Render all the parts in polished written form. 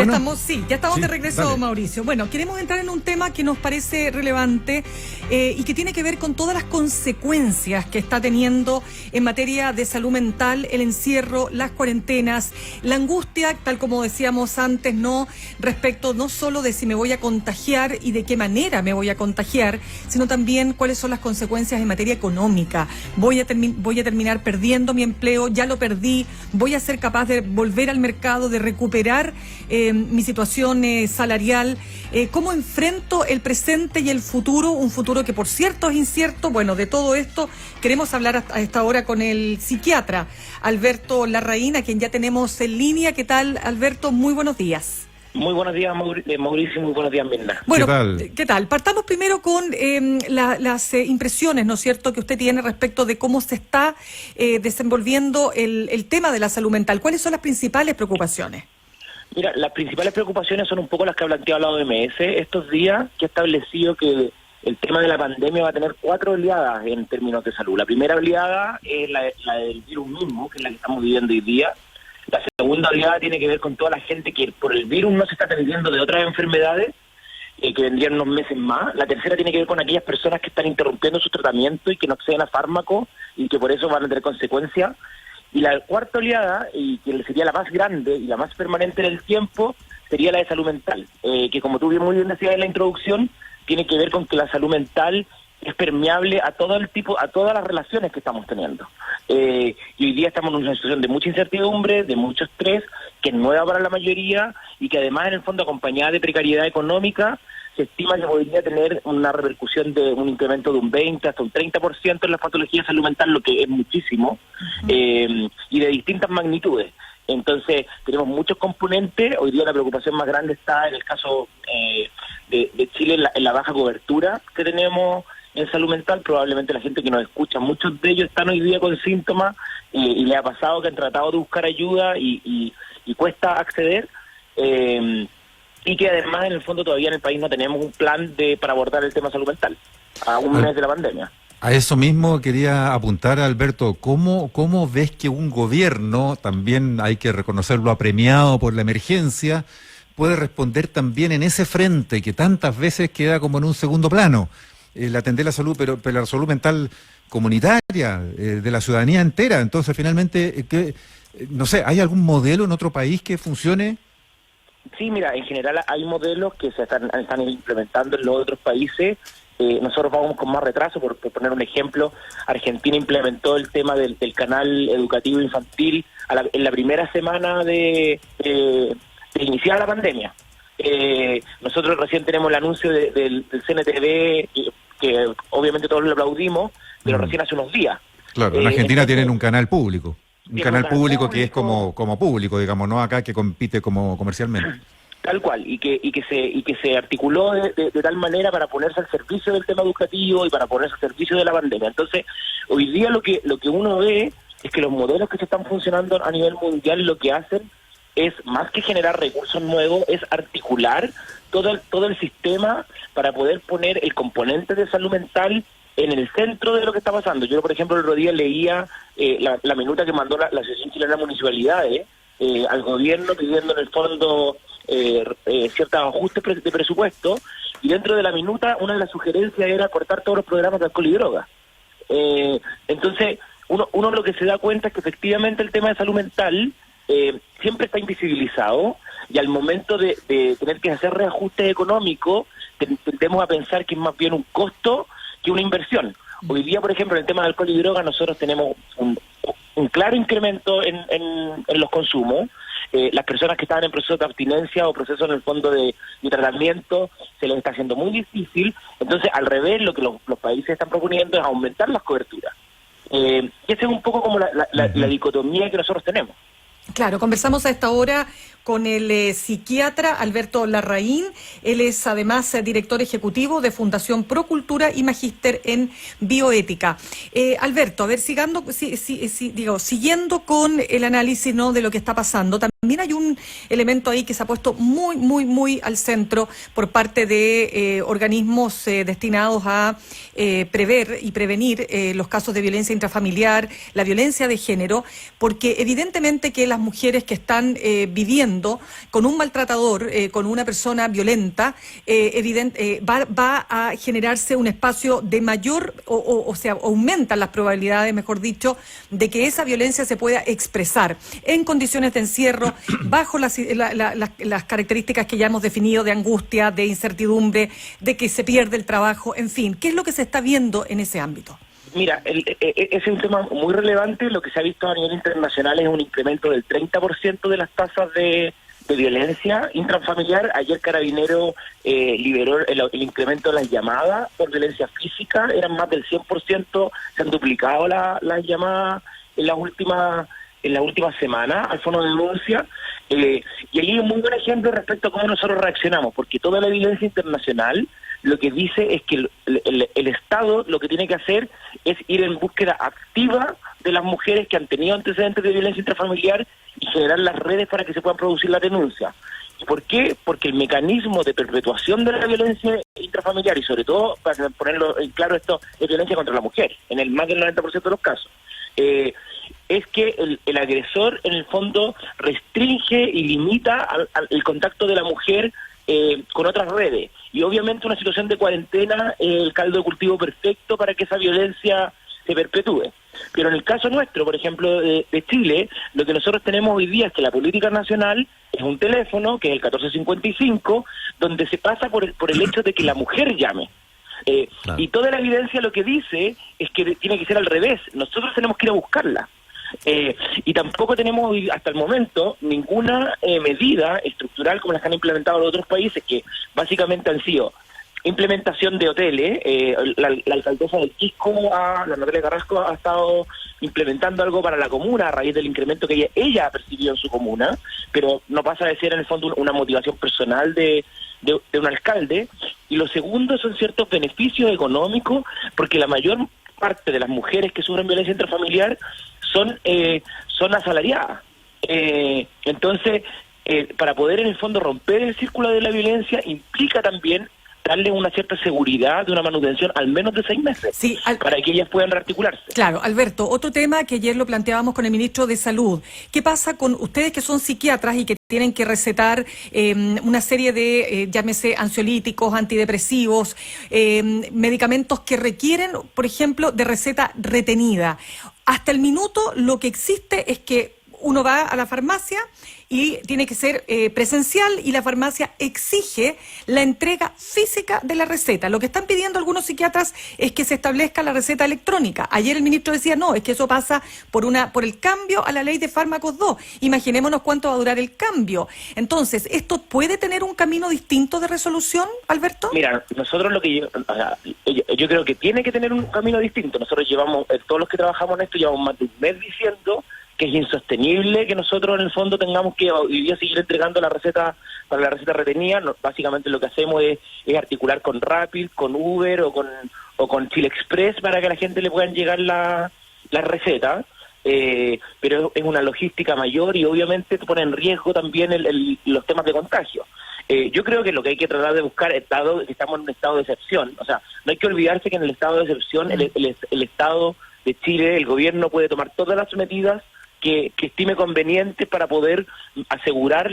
Ya estamos Sí, de regreso, dale. Mauricio. Bueno, queremos entrar en un tema que nos parece relevante y que tiene que ver con todas las consecuencias que está teniendo en materia de salud mental, el encierro, las cuarentenas, la angustia, tal como decíamos antes, ¿no? Respecto no solo de si me voy a contagiar y de qué manera me voy a contagiar, sino también cuáles son las consecuencias en materia económica. Voy a terminar perdiendo mi empleo, ya lo perdí, voy a ser capaz de volver al mercado, de recuperar mi situación salarial, cómo enfrento el presente y el futuro, un futuro que por cierto es incierto. Bueno, de todo esto queremos hablar a esta hora con el psiquiatra Alberto Larraín, a quien ya tenemos en línea. ¿Qué tal, Alberto? Muy buenos días. Muy buenos días, Mauricio, muy buenos días, Mirna. Bueno, ¿Qué tal? ¿qué tal? Partamos primero con las impresiones, ¿no es cierto?, que usted tiene respecto de cómo se está desenvolviendo el tema de la salud mental. ¿Cuáles son las principales preocupaciones? Mira, las principales preocupaciones son un poco las que ha planteado la OMS estos días, que ha establecido que el tema de la pandemia va a tener 4 oleadas en términos de salud. La primera oleada es la del virus mismo, que es la que estamos viviendo hoy día. La segunda oleada tiene que ver con toda la gente que por el virus no se está atendiendo de otras enfermedades, que vendrían unos meses más. La tercera tiene que ver con aquellas personas que están interrumpiendo su tratamiento y que no acceden a fármacos y que por eso van a tener consecuencias. Y la cuarta oleada, y que sería la más grande y la más permanente en el tiempo, sería la de salud mental, que como tú muy bien decías en la introducción, tiene que ver con que la salud mental es permeable a todo el tipo, a todas las relaciones que estamos teniendo. Y hoy día estamos en una situación de mucha incertidumbre, de mucho estrés, que es nueva para la mayoría y que además en el fondo acompañada de precariedad económica, se estima que podría tener una repercusión de un incremento de un 20 hasta un 30% en las patologías de salud mental, lo que es muchísimo, y de distintas magnitudes. Entonces, tenemos muchos componentes. Hoy día la preocupación más grande está en el caso de Chile, en la baja cobertura que tenemos en salud mental. Probablemente la gente que nos escucha, muchos de ellos están hoy día con síntomas y les ha pasado que han tratado de buscar ayuda y cuesta acceder. Y que además en el fondo todavía en el país no tenemos un plan para abordar el tema de salud mental a un mes de la pandemia. A eso mismo quería apuntar, Alberto. ¿Cómo ves que un gobierno, también hay que reconocerlo, apremiado por la emergencia, puede responder también en ese frente que tantas veces queda como en un segundo plano? El atender la salud, pero la salud mental comunitaria, de la ciudadanía entera. Entonces, finalmente, no sé, ¿hay algún modelo en otro país que funcione? Sí, mira, en general hay modelos que se están implementando en los otros países. Nosotros vamos con más retraso, por poner un ejemplo. Argentina implementó el tema del canal educativo infantil en la primera semana de iniciar la pandemia. Nosotros recién tenemos el anuncio del CNTV, que obviamente todos lo aplaudimos, pero recién hace unos días. Claro, en Argentina tienen un canal público. Un tienen canal un canal público que es público. como público, digamos, no acá que compite como comercialmente. Tal cual, y que se articuló de tal manera para ponerse al servicio del tema educativo y para ponerse al servicio de la pandemia. Entonces, hoy día lo que uno ve es que los modelos que se están funcionando a nivel mundial lo que hacen es, más que generar recursos nuevos, es articular todo el sistema para poder poner el componente de salud mental en el centro de lo que está pasando. Yo, por ejemplo, el otro día leía la minuta que mandó la Asociación Chilena de Municipalidades al gobierno pidiendo en el fondo ciertos ajustes de presupuesto, y dentro de la minuta una de las sugerencias era cortar todos los programas de alcohol y droga. Entonces, uno lo que se da cuenta es que efectivamente el tema de salud mental siempre está invisibilizado, y al momento de tener que hacer reajustes económicos, tendemos a pensar que es más bien un costo que una inversión. Hoy día, por ejemplo, en el tema de alcohol y droga, nosotros tenemos un claro incremento en los consumos. Las personas que estaban en proceso de abstinencia o proceso en el fondo de tratamiento se les está haciendo muy difícil. Entonces, al revés, lo que los países están proponiendo es aumentar las coberturas. Y esa es un poco como la dicotomía que nosotros tenemos. Claro, conversamos a esta hora con el psiquiatra Alberto Larraín. Él es además director ejecutivo de Fundación Procultura y magíster en bioética. Alberto, a ver, siguiendo con el análisis, ¿no?, de lo que está pasando. también hay un elemento ahí que se ha puesto muy al centro por parte de organismos destinados a prever y prevenir los casos de violencia intrafamiliar, la violencia de género, porque evidentemente que las mujeres que están viviendo con un maltratador, con una persona violenta, va a generarse un espacio de mayor, o sea, aumentan las probabilidades, mejor dicho, de que esa violencia se pueda expresar en condiciones de encierro, bajo las características que ya hemos definido de angustia, de incertidumbre, de que se pierde el trabajo, en fin. ¿Qué es lo que se está viendo en ese ámbito? Mira, ese es un tema muy relevante. Lo que se ha visto a nivel internacional es un incremento del 30% de las tasas de violencia intrafamiliar. Ayer Carabinero liberó el incremento de las llamadas por violencia física. Eran más del 100%, se han duplicado las llamadas en las últimas semanas al fondo de denuncia. Y ahí hay un muy buen ejemplo respecto a cómo nosotros reaccionamos, porque toda la evidencia internacional lo que dice es que el Estado lo que tiene que hacer es ir en búsqueda activa de las mujeres que han tenido antecedentes de violencia intrafamiliar y generar las redes para que se puedan producir las denuncias. ¿Y por qué? Porque el mecanismo de perpetuación de la violencia intrafamiliar, y sobre todo, para ponerlo en claro, esto es violencia contra la mujer, en el más del 90% de los casos, es que el agresor en el fondo restringe y limita el contacto de la mujer con otras redes. Y obviamente una situación de cuarentena es el caldo de cultivo perfecto para que esa violencia se perpetúe. Pero en el caso nuestro, por ejemplo, de Chile, lo que nosotros tenemos hoy día es que la política nacional es un teléfono, que es el 1455, donde se pasa por el hecho de que la mujer llame. Claro. Y toda la evidencia lo que dice es que tiene que ser al revés. Nosotros tenemos que ir a buscarla. Y tampoco tenemos hasta el momento ninguna medida estructural como las que han implementado los otros países, que básicamente han sido implementación de hoteles. La alcaldesa del Quisco, la Natalia Carrasco, ha estado implementando algo para la comuna a raíz del incremento que ella ha percibido en su comuna, pero no pasa de ser en el fondo una motivación personal de un alcalde. Y lo segundo son ciertos beneficios económicos, porque la mayor parte de las mujeres que sufren violencia intrafamiliar son asalariadas. Entonces, para poder en el fondo romper el círculo de la violencia implica también darle una cierta seguridad de una manutención al menos de 6 meses, sí, para que ellas puedan rearticularse. Claro, Alberto, otro tema que ayer lo planteábamos con el ministro de Salud. ¿Qué pasa con ustedes que son psiquiatras y que tienen que recetar una serie de, llámese, ansiolíticos, antidepresivos, medicamentos que requieren, por ejemplo, de receta retenida? Hasta el minuto lo que existe es que uno va a la farmacia y tiene que ser presencial, y la farmacia exige la entrega física de la receta. Lo que están pidiendo algunos psiquiatras es que se establezca la receta electrónica. Ayer el ministro decía, no, es que eso pasa por el cambio a la ley de fármacos 2. Imaginémonos cuánto va a durar el cambio. Entonces, ¿esto puede tener un camino distinto de resolución, Alberto? Mira, nosotros yo creo que tiene que tener un camino distinto. Nosotros llevamos, todos los que trabajamos en esto, llevamos más de un mes diciendo que es insostenible que nosotros en el fondo tengamos que hoy día seguir entregando la receta para la receta retenida. Básicamente lo que hacemos es articular con Rapid, con Uber o con Chile Express para que a la gente le puedan llegar la receta, pero es una logística mayor y obviamente pone en riesgo también los temas de contagio. Yo creo que lo que hay que tratar de buscar, dado que estamos en un estado de excepción, o sea, no hay que olvidarse que en el estado de excepción el Estado de Chile, el gobierno puede tomar todas las medidas que estime conveniente para poder asegurar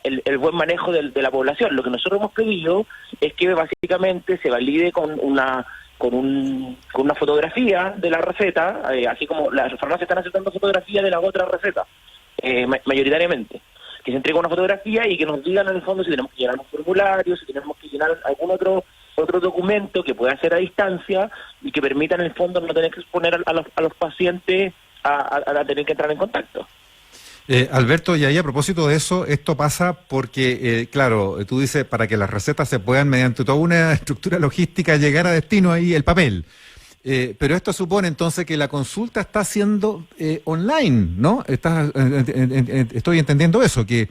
el buen manejo de la población. Lo que nosotros hemos pedido es que básicamente se valide con una fotografía de la receta, así como las farmacias están aceptando fotografías de la otra receta, mayoritariamente. Que se entregue una fotografía y que nos digan en el fondo si tenemos que llenar un formulario, si tenemos que llenar algún otro documento que pueda hacer a distancia y que permita en el fondo no tener que exponer a los pacientes a tener que entrar en contacto. Alberto, y ahí a propósito de eso, esto pasa porque, claro, tú dices, para que las recetas se puedan, mediante toda una estructura logística, llegar a destino ahí el papel. Pero esto supone entonces que la consulta está siendo online, ¿no? Estoy entendiendo eso, que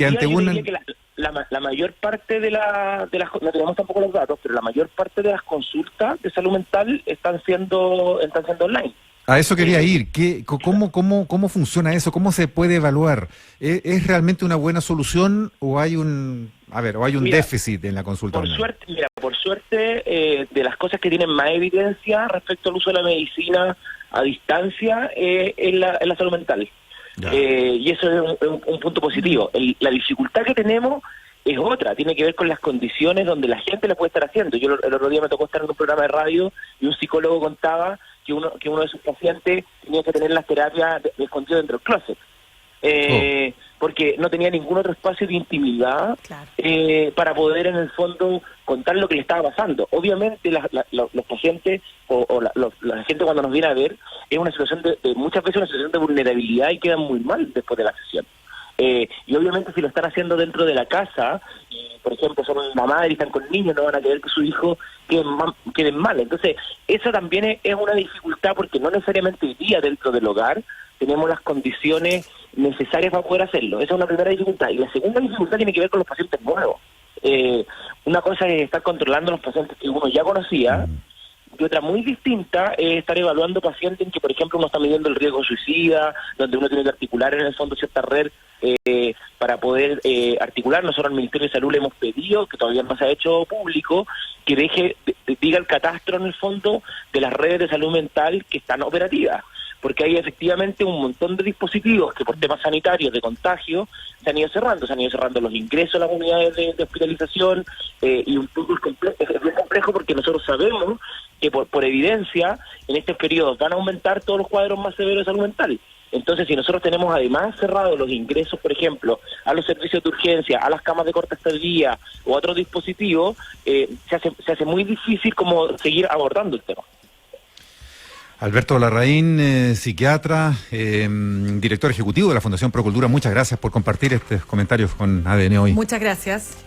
ante una... La mayor parte de las, no tenemos tampoco los datos, pero la mayor parte de las consultas de salud mental están siendo online. A eso quería ir. ¿Cómo funciona eso? ¿Cómo se puede evaluar? ¿Es realmente una buena solución o hay un déficit en la consulta online? Por suerte, de las cosas que tienen más evidencia respecto al uso de la medicina a distancia es la salud mental. Y eso es un punto positivo. La dificultad que tenemos es otra, tiene que ver con las condiciones donde la gente la puede estar haciendo. Yo el otro día me tocó estar en un programa de radio y un psicólogo contaba que uno de sus pacientes tenía que tener las terapias escondidas dentro del closet. Porque no tenía ningún otro espacio de intimidad para poder en el fondo contar lo que le estaba pasando. Obviamente los pacientes o la gente cuando nos viene a ver es una situación de muchas veces una situación de vulnerabilidad y quedan muy mal después de la sesión. Y obviamente si lo están haciendo dentro de la casa, y por ejemplo son una madre y están con niños, no van a querer que su hijo queden mal. Entonces, eso también es una dificultad porque no necesariamente hoy día dentro del hogar tenemos las condiciones necesarias para poder hacerlo. Esa es una primera dificultad. Y la segunda dificultad tiene que ver con los pacientes nuevos. Una cosa es estar controlando los pacientes que uno ya conocía, y otra muy distinta es estar evaluando pacientes en que, por ejemplo, uno está midiendo el riesgo suicida, donde uno tiene que articular en el fondo cierta red para poder articular. Nosotros al Ministerio de Salud le hemos pedido, que todavía no se ha hecho público, que diga el catastro en el fondo de las redes de salud mental que están operativas, porque hay efectivamente un montón de dispositivos que por temas sanitarios de contagio se han ido cerrando los ingresos a las unidades de hospitalización, y un poco es bien complejo porque nosotros sabemos que por evidencia en estos periodos van a aumentar todos los cuadros más severos de salud mental. Entonces, si nosotros tenemos además cerrados los ingresos, por ejemplo, a los servicios de urgencia, a las camas de corta estadía o a otros dispositivos, se hace muy difícil como seguir abordando el tema. Alberto Larraín, psiquiatra, director ejecutivo de la Fundación Procultura, muchas gracias por compartir estos comentarios con ADN hoy. Muchas gracias.